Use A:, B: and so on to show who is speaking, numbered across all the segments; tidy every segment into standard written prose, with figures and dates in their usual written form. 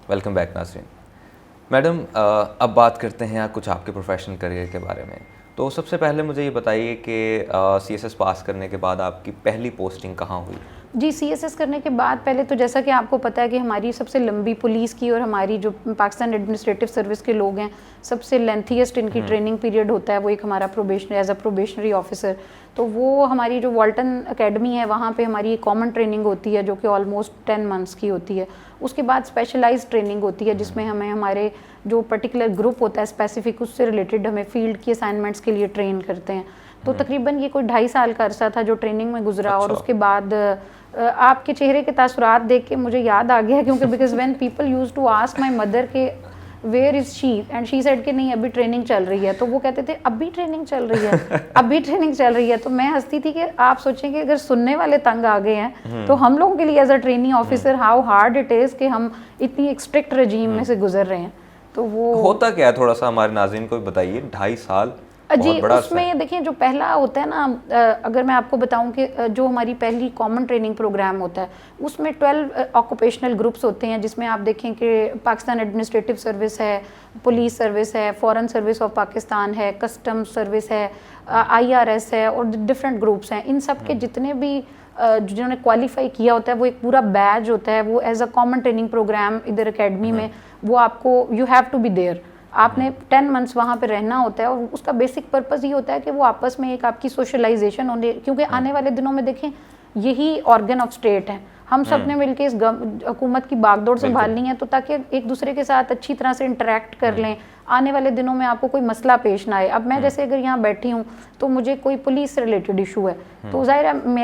A: Welcome back नाज़रीन। Madam, अब बात करते हैं कुछ आपके प्रोफेशनल करियर के बारे में। तो सबसे पहले मुझे ये बताइए कि सीएसएस पास करने के बाद आपकी पहली पोस्टिंग कहाँ हुई?
B: जी, सीएसएस करने के बाद पहले तो जैसा कि आपको पता है कि हमारी सबसे लंबी पुलिस की और हमारी जो पाकिस्तान एडमिनिस्ट्रेटिव सर्विस के लोग हैं, सबसे लेंथीएस्ट इनकी ट्रेनिंग पीरियड होता है वो एक हमारा एज अ प्रोबेशनरी ऑफिसर। तो वो हमारी जो वॉल्टन एकेडमी है वहाँ पे हमारी कॉमन ट्रेनिंग होती है जो कि ऑलमोस्ट 10 मंथ्स की होती है। उसके बाद स्पेशलाइज्ड ट्रेनिंग होती है जिसमें हमें हमारे जो पर्टिकुलर ग्रुप होता है स्पेसिफिक उससे रिलेटेड हमें फील्ड की असाइनमेंट्स के लिए ट्रेन करते हैं। तो तकरीबन ये कोई 2.5 साल का अरसा था जो ट्रेनिंग में गुजरा। और उसके बाद आपके चेहरे के तासुरात देख के मुझे याद आ गया क्योंकि because when people used to ask my mother के where is she and she said कि नहीं अभी ट्रेनिंग चल रही है, तो वो कहते थे अभी ट्रेनिंग चल रही है अभी ट्रेनिंग चल रही है। तो मैं हंसती थी कि आप सोचें कि अगर सुनने वाले तंग आ गए हैं तो हम लोगों के लिए as a training officer how hard it is कि हम इतनी एक स्ट्रिक्ट रजीम में से गुजर रहे हैं। तो वो
A: होता क्या है, थोड़ा सा हमारे नाज़रीन को भी बताइए। 2.5 साल
B: जी,
A: बहुत बड़ा
B: उसमें देखिए जो पहला होता है ना, अगर मैं आपको बताऊं कि जो हमारी पहली कॉमन ट्रेनिंग प्रोग्राम होता है उसमें 12 ऑक्यूपेशनल ग्रुप्स होते हैं जिसमें आप देखें कि पाकिस्तान एडमिनिस्ट्रेटिव सर्विस है, पुलिस सर्विस है, फॉरेन सर्विस ऑफ पाकिस्तान है, कस्टम सर्विस है, आईआरएस है और डिफरेंट ग्रुप्स हैं। इन सब के जितने भी जिन्होंने क्वालिफाई किया होता है वो एक पूरा बैच होता है, वो as a common training programme इधर एकेडमी में वो आपको you have to be there. आपने 10 मंथ्स वहाँ पे रहना होता है और उसका बेसिक पर्पस ये होता है कि वो आपस में एक आपकी सोशलाइजेशन होने, क्योंकि आने वाले दिनों में देखें यही ऑर्गन ऑफ स्टेट है, हम सब ने मिलकर इस हुकूमत की बागडोर संभालनी है, तो ताकि एक दूसरे के साथ अच्छी तरह से इंटरेक्ट कर लें, आने वाले दिनों में आपको कोई मसला पेश ना आए। अब मैं जैसे अगर यहाँ बैठी हूँ तो मुझे कोई पुलिस से रिलेटेड इशू है तो ज़ाहिर है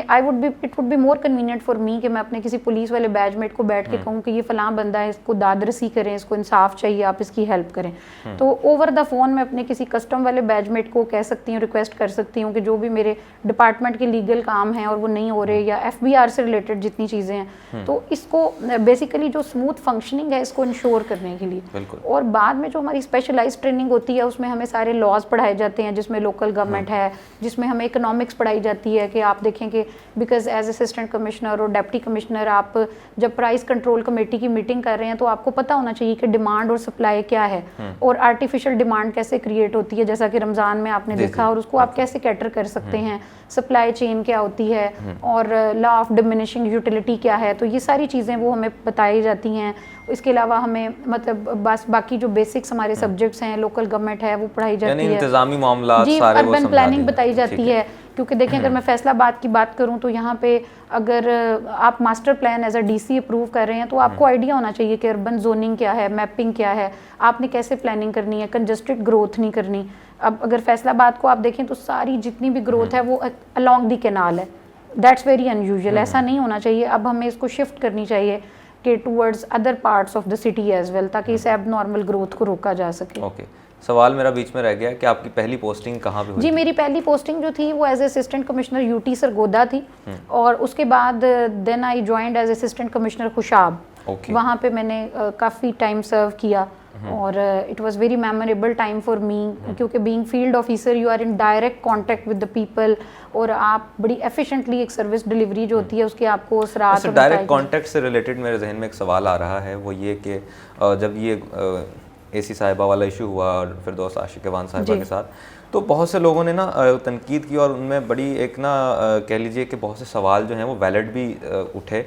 B: it would be more convenient for me कि मैं अपने किसी पुलिस वाले बैचमेट को बैठ के कहूँ कि ये फलां बंदा है, इसको दादरसी करें, इसको इंसाफ चाहिए, आप इसकी हेल्प करें। तो ओवर द फोन मैं अपने किसी कस्टम वाले बैचमेट को कह सकती हूँ, रिक्वेस्ट कर सकती हूँ कि जो भी मेरे डिपार्टमेंट के लीगल काम हैं और वो नहीं हो रहे, या एफबीआर से रिलेटेड जितनी चीज़ें हैं, तो इसको बेसिकली जो स्मूथ फंक्शनिंग है इसको इंश्योर करने के लिए। और बाद में जो हमारी स्पेशलाइज्ड ट्रेनिंग होती है उसमें हमें सारे लॉज पढ़ाए जाते हैं, जिसमें लोकल गवर्नमेंट है, जिसमें हमें इकोनॉमिक्स पढ़ाई जाती है कि आप देखें कि बिकॉज एज असिस्टेंट कमिश्नर और डिप्टी कमिश्नर आप जब प्राइस कंट्रोल कमेटी की मीटिंग कर रहे हैं तो आपको पता होना चाहिए कि डिमांड और सप्लाई क्या है और आर्टिफिशियल डिमांड कैसे क्रिएट होती है, जैसा कि रमज़ान में आपने देखा, और उसको आप कैसे कैटर कर सकते हैं, सप्लाई चेन क्या होती है और लॉ ऑफ डिमिनिशिंग यूटिलिटी क्या है। तो ये सारी चीज़ें वो हमें बताई जाती हैं। इसके अलावा हमें मतलब बस बाकी जो बेसिक्स हमारे सब्जेक्ट्स हैं, लोकल गवर्नमेंट है वो पढ़ाई जाती है,
A: इंतजामी मामलात
B: जी,
A: सारे वो
B: अर्बन
A: समझा
B: प्लानिंग
A: देंगे।
B: बताई जाती है। क्योंकि देखें अगर मैं फैसलाबाद की बात करूं तो यहाँ पे अगर आप master plan as a DC approve कर रहे हैं तो आपको आइडिया होना चाहिए कि अर्बन जोनिंग क्या है, मैपिंग क्या है, आपने कैसे प्लानिंग करनी है, कंजस्टेड ग्रोथ नहीं करनी। अब अगर फैसलाबाद को आप देखें तो सारी जितनी भी ग्रोथ है वो अलॉन्ग दी कैनाल है, दैट्स वेरी अनयूजुअल, ऐसा नहीं होना चाहिए। अब हमें इसको शिफ्ट करनी चाहिए कि towards other parts of the city as well, ताकि इस एब नॉर्मल ग्रोथ को रोका जा सके।
A: ओके, सवाल मेरा बीच में रह गया कि आपकी पहली पोस्टिंग कहाँ पे हुई?
B: जी, मेरी पहली पोस्टिंग जो थी वो as assistant commissioner UT Sargodha थी और उसके बाद then I joined as assistant commissioner Khushab. वहाँ पे मैंने काफ़ी टाइम सर्व किया और it was very memorable time for me, क्योंकि being field officer you are in direct contact with the people और आप बड़ी एफिशिएंटली एक सर्विस डिलीवरी जो होती है उसके आपको असरात।
A: डायरेक्ट कांटेक्ट से रिलेटेड मेरे जहन में एक सवाल आ रहा है, वो ये कि जब ये एसी साहिबा वाला इशू हुआ और फिर दोस्त आशिक़वान साहिबा के साथ, तो बहुत से लोगों ने ना तनकीद की और उनमें बड़ी एक ना कह लीजिए कि बहुत से सवाल जो हैं वो वैलिड भी उठे।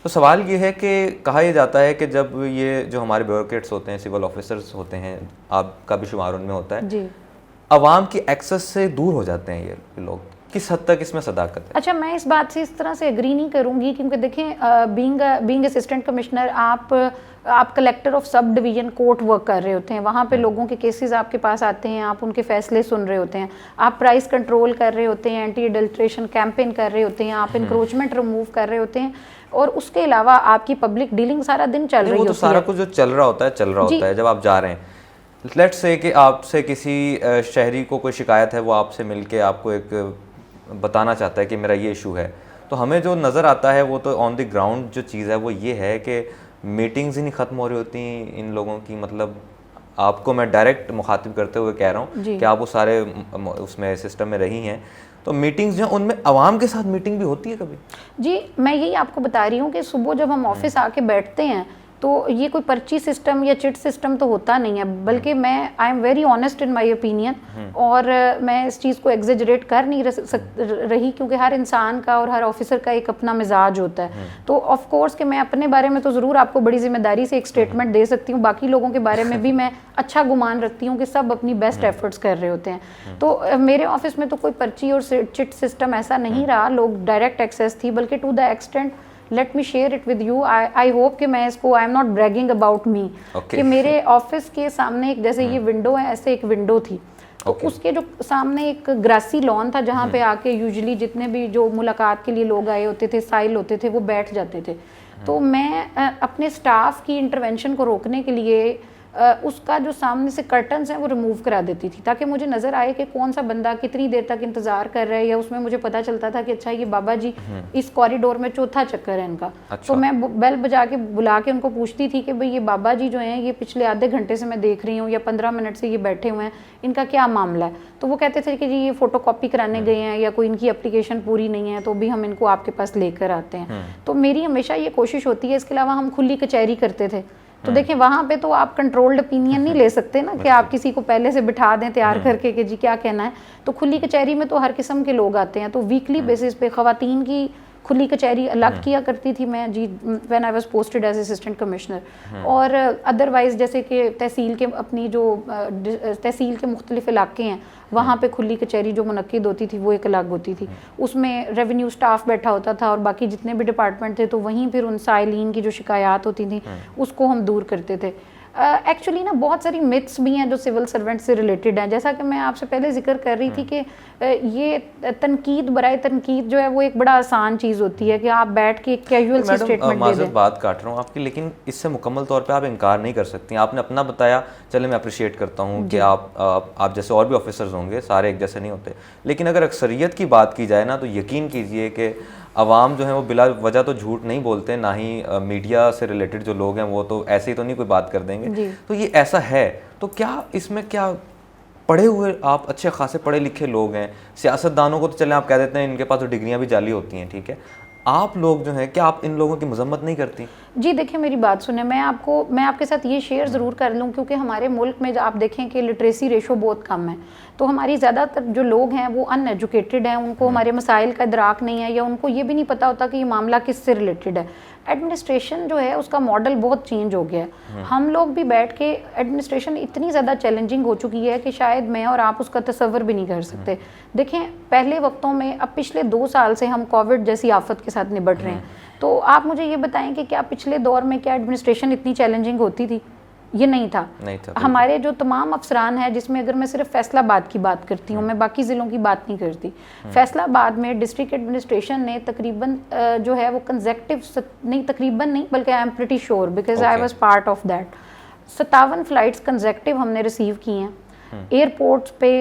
A: तो सवाल ये है कि कहा यह जाता है कि जब ये जो हमारे ब्यूरोक्रेट्स होते हैं, सिविल ऑफिसर्स होते हैं, आपका भी शुमार उनमें होता है जी, अवाम की एक्सेस से दूर हो जाते हैं ये लोग, किस हद तक इसमें सदाकत है?
B: अच्छा, मैं इस बात से इस तरह से एग्री नहीं करूंगी, क्योंकि देखें बीइंग असिस्टेंट कमिश्नर आप collector of sub division court work कर रहे होते हैं, वहाँ पे लोगों के केसेस आपके पास आते हैं, आप उनके फैसले सुन रहे होते हैं, आप प्राइस कंट्रोल कर रहे होते हैं, एंटी एडल्ट्रेशन कैंपेन कर रहे होते हैं, आप इंक्रोचमेंट रिमूव कर रहे होते हैं, और उसके अलावा आपकी पब्लिक डीलिंग सारा दिन चल रही होती है।
A: तो सारा कुछ जो चल रहा होता है जब आप जा रहे हैं, लेट्स से कि आपसे किसी शहरी को कोई शिकायत है, वो आपसे मिलके आपको एक बताना चाहता है कि मेरा ये इशू है, तो हमें जो नज़र आता है वो तो ऑन द ग्राउंड जो चीज़ है वो ये है कि मीटिंग्स ही नहीं ख़त्म हो रही होती इन लोगों की। मतलब आपको मैं डायरेक्ट मुखातिब करते हुए कह रहा हूँ कि आप वो सारे उसमें सिस्टम में रही हैं, तो मीटिंग्स जो उनमें आवाम के साथ मीटिंग भी होती है कभी?
B: जी, मैं यही आपको बता रही हूँ कि सुबह जब हम ऑफिस आके बैठते हैं तो ये कोई पर्ची सिस्टम या चिट सिस्टम तो होता नहीं है, बल्कि मैं I am very honest in my opinion, और मैं इस चीज़ को एग्जेजरेट कर नहीं रही, क्योंकि हर इंसान का और हर ऑफिसर का एक अपना मिजाज होता है। तो ऑफ कोर्स कि मैं अपने बारे में तो ज़रूर आपको बड़ी जिम्मेदारी से एक स्टेटमेंट दे सकती हूँ, बाकी लोगों के बारे में भी मैं अच्छा गुमान रखती हूँ कि सब अपनी बेस्ट एफर्ट्स कर रहे होते हैं। तो मेरे ऑफिस में तो कोई पर्ची और चिट सिस्टम ऐसा नहीं रहा, लोग डायरेक्ट एक्सेस थी, बल्कि to the extent, let me share it with you, I hope कि मैं इसको, I am not bragging about me, कि मेरे ऑफिस के सामने एक, जैसे ये विंडो है, ऐसे एक विंडो थी, तो उसके जो सामने एक ग्रासी लॉन था, जहाँ पे आके यूजुअली जितने भी जो मुलाकात के लिए लोग आए होते थे, साइल होते थे, वो बैठ जाते थे। तो मैं अपने स्टाफ की इंटरवेंशन को रोकने के लिए उसका जो सामने से कर्टन्स हैं वो रिमूव करा देती थी, ताकि मुझे नज़र आए कि कौन सा बंदा कितनी देर तक इंतज़ार कर रहा है, या उसमें मुझे पता चलता था कि अच्छा ये बाबा जी इस कॉरिडोर में चौथा चक्कर है इनका। अच्छा। तो मैं बेल बजा के बुला के उनको पूछती थी कि भाई ये बाबा जी जो हैं, ये पिछले आधे घंटे से मैं देख रही हूँ या 15 मिनट से ये बैठे हुए हैं, इनका क्या मामला है। तो वो कहते थे कि जी ये फ़ोटो कॉपी कराने गए हैं, या कोई इनकी एप्लीकेशन पूरी नहीं है, तो भी हम इनको आपके पास लेकर आते हैं। तो मेरी हमेशा ये कोशिश होती है। इसके अलावा हम खुली कचहरी करते थे, तो देखिए वहाँ पे तो आप कंट्रोल्ड ओपिनियन नहीं ले सकते ना, कि आप किसी को पहले से बिठा दें तैयार करके कि जी क्या कहना है। तो खुली कचहरी में तो हर किस्म के लोग आते हैं, तो वीकली बेसिस पे ख़वातीन की खुली कचहरी अलग किया करती थी मैं जी, when I was posted as assistant commissioner. और अदरवाइज जैसे कि तहसील के अपनी जो तहसील के मुख्तलिफ इलाके हैं, वहाँ पे खुली कचहरी जो मुनक्किद होती थी वो एक अलग होती थी, उसमें रेवेन्यू स्टाफ बैठा होता था और बाकी जितने भी डिपार्टमेंट थे, तो वहीं फिर उन साइलिन की जो शिकायत होती थी उसको हम दूर करते थे। एक्चुअली ना बहुत सारी मिथ्स भी हैं जो सिविल सर्वेंट से रिलेटेड हैं, जैसा कि मैं आपसे पहले जिक्र कर रही थी कि ये तनकीद बराए तनकीद जो है वो एक बड़ा आसान चीज़ होती है कि आप बैठ के कैजुअल सी स्टेटमेंट दे दें।
A: बात काट रहा हूँ आपकी, लेकिन इससे मुकम्मल तौर पे आप इनकार नहीं कर सकती। आपने अपना बताया, चले मैं अप्रिशिएट करता हूँ कि आप जैसे और भी ऑफिसर्स होंगे, सारे एक जैसे नहीं होते, लेकिन अगर अक्सरियत की बात की जाए ना, तो यकीन कीजिए कि अवाम जो है वो बिला वजह तो झूठ नहीं बोलते, ना ही मीडिया से रिलेटेड जो लोग हैं वो तो ऐसे ही तो नहीं कोई बात कर देंगे। तो ये ऐसा है, तो क्या इसमें क्या पढ़े हुए, आप अच्छे खासे पढ़े लिखे लोग हैं, सियासतदानों को तो चले आप कह देते हैं इनके पास तो डिग्रियां भी जाली होती हैं, ठीक है, आप लोग जो हैं क्या आप इन लोगों की मजम्मत नहीं करती?
B: जी देखिए मेरी बात सुने, मैं आपके साथ ये शेयर ज़रूर कर लूँ, क्योंकि हमारे मुल्क में आप देखें कि लिटरेसी रेशो बहुत कम है, तो हमारी ज़्यादातर जो लोग हैं वो अनएजुकेटेड हैं, उनको हमारे मसाइल का इदराक नहीं है, या उनको ये भी नहीं पता होता कि ये मामला किससे रिलेटेड है। एडमिनिस्ट्रेशन जो है उसका मॉडल बहुत चेंज हो गया है। हम लोग भी बैठ के, एडमिनिस्ट्रेशन इतनी ज़्यादा चैलेंजिंग हो चुकी है कि शायद मैं और आप उसका तसव्वुर भी नहीं कर सकते। देखें पहले वक्तों में, अब पिछले 2 साल से हम कोविड जैसी आफत के साथ निपट रहे हैं, तो आप मुझे ये बताएं कि क्या पिछले दौर में क्या एडमिनिस्ट्रेशन इतनी चैलेंजिंग होती थी? ये नहीं था। हमारे जो तमाम अफसरान हैं, जिसमें अगर मैं सिर्फ फैसलाबाद की बात करती हूँ, मैं बाकी ज़िलों की बात नहीं करती, फैसलाबाद में डिस्ट्रिक्ट एडमिनिस्ट्रेशन ने तकरीबन जो है वो कंसेक्टिव नहीं, तकरीबन नहीं बल्कि I am pretty sure because I was part of that, 57 flights consecutive हमने रिसीव की हैं। एयरपोर्ट्स पे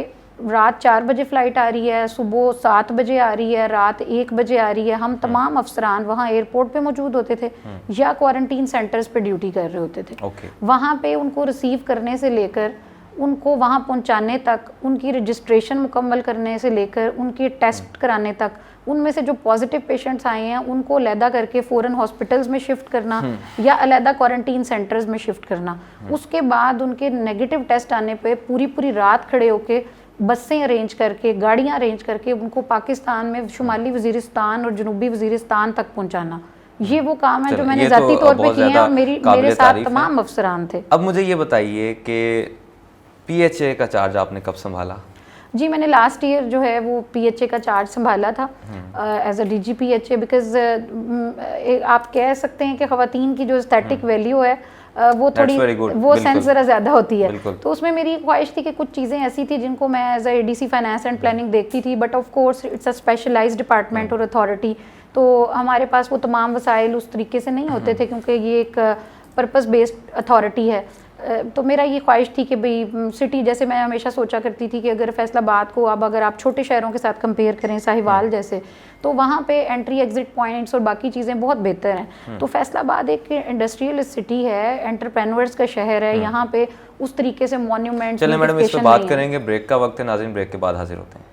B: रात 4 बजे फ़्लाइट आ रही है, सुबह 7 बजे आ रही है, रात 1 बजे आ रही है। हम तमाम अफसरान वहाँ एयरपोर्ट पे मौजूद होते थे या क्वारंटीन सेंटर्स पे ड्यूटी कर रहे होते थे। वहाँ पे उनको रिसीव करने से लेकर उनको वहाँ पहुँचाने तक, उनकी रजिस्ट्रेशन मुकम्मल करने से लेकर उनके टेस्ट कराने तक, उनमें से जो पॉजिटिव पेशेंट्स आए हैं उनको अलहदा करके फ़ौरन हॉस्पिटल्स में शिफ्ट करना या अलहदा क्वारंटीन सेंटर्स में शिफ्ट करना। उसके बाद उनके नेगेटिव टेस्ट आने पे पूरी रात खड़े होके बसें अरेंज करके, गाड़ियाँ अरेंज करके उनको पाकिस्तान में शुमाली वज़ीरिस्तान और जनूबी वज़ीरिस्तान तक पहुँचाना। ये वो काम है जो मैंने ज़ाती तौर पे किए हैं और मेरे साथ तमाम अफसरान थे।
A: अब मुझे ये बताइए कि PHA का चार्ज आपने कब संभाला?
B: जी मैंने लास्ट ईयर जो है वो PHA का चार्ज संभाला था as a DG PHA, because आप कह सकते हैं कि ख़वातीन की जो स्टैटिक वैल्यू है वो थोड़ी वो सेंस ज़रा ज़्यादा होती है। तो उसमें मेरी ख्वाहिश थी कि कुछ चीज़ें ऐसी थी जिनको मैं as a ADC finance and planning देखती थी, but of course it's a specialised department और अथॉरिटी, तो हमारे पास वो तमाम वसाइल उस तरीके से नहीं होते थे क्योंकि ये एक पर्पस बेस्ड अथॉरिटी है। तो मेरा ये ख्वाहिश थी कि भाई सिटी, जैसे मैं हमेशा सोचा करती थी कि अगर फैसलाबाद को अब अगर आप छोटे शहरों के साथ कंपेयर करें, साहिवाल जैसे, तो वहाँ पे एंट्री एग्जिट पॉइंट्स और बाकी चीज़ें बहुत बेहतर हैं। तो फैसलाबाद एक इंडस्ट्रियल सिटी है, एंटरप्रेन्योर्स का शहर है, यहाँ पे उस तरीके से मॉन्यूमेंट।
A: चलिए मैडम इस पर बात करेंगे, ब्रेक का वक्त है नाज़रीन, ब्रेक के बाद हाजिर होते हैं।